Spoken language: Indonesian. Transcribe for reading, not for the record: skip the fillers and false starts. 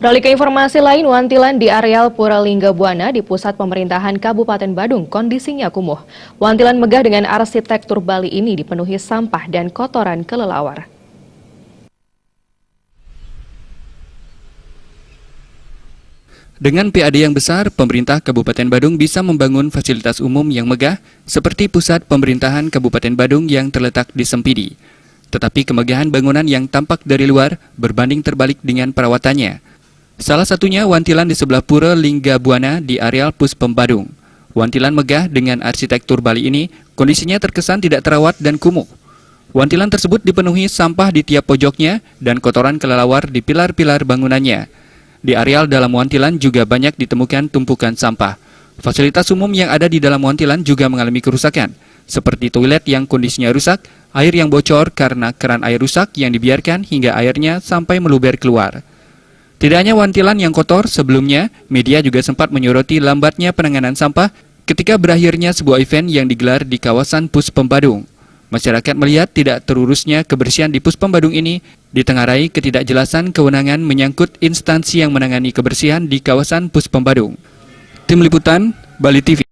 Beralih ke informasi lain, wantilan di areal Puralingga Buana di pusat pemerintahan Kabupaten Badung kondisinya kumuh. Wantilan megah dengan arsitektur Bali ini dipenuhi sampah dan kotoran kelelawar. Dengan PAD yang besar, pemerintah Kabupaten Badung bisa membangun fasilitas umum yang megah seperti pusat pemerintahan Kabupaten Badung yang terletak di Sempidi. Tetapi kemegahan bangunan yang tampak dari luar berbanding terbalik dengan perawatannya. Salah satunya wantilan di sebelah Pura Lingga Buana di areal Puspem Badung. Wantilan megah dengan arsitektur Bali ini kondisinya terkesan tidak terawat dan kumuh. Wantilan tersebut dipenuhi sampah di tiap pojoknya dan kotoran kelelawar di pilar-pilar bangunannya. Di areal dalam wantilan juga banyak ditemukan tumpukan sampah. Fasilitas umum yang ada di dalam wantilan juga mengalami kerusakan, seperti toilet yang kondisinya rusak, air yang bocor karena keran air rusak yang dibiarkan hingga airnya sampai meluber keluar. Tidak hanya wantilan yang kotor, sebelumnya media juga sempat menyoroti lambatnya penanganan sampah ketika berakhirnya sebuah event yang digelar di kawasan Puspem Badung. Masyarakat melihat tidak terurusnya kebersihan di Puspem Badung ini ditengarai ketidakjelasan kewenangan menyangkut instansi yang menangani kebersihan di kawasan Puspem Badung. Tim Liputan, Bali TV.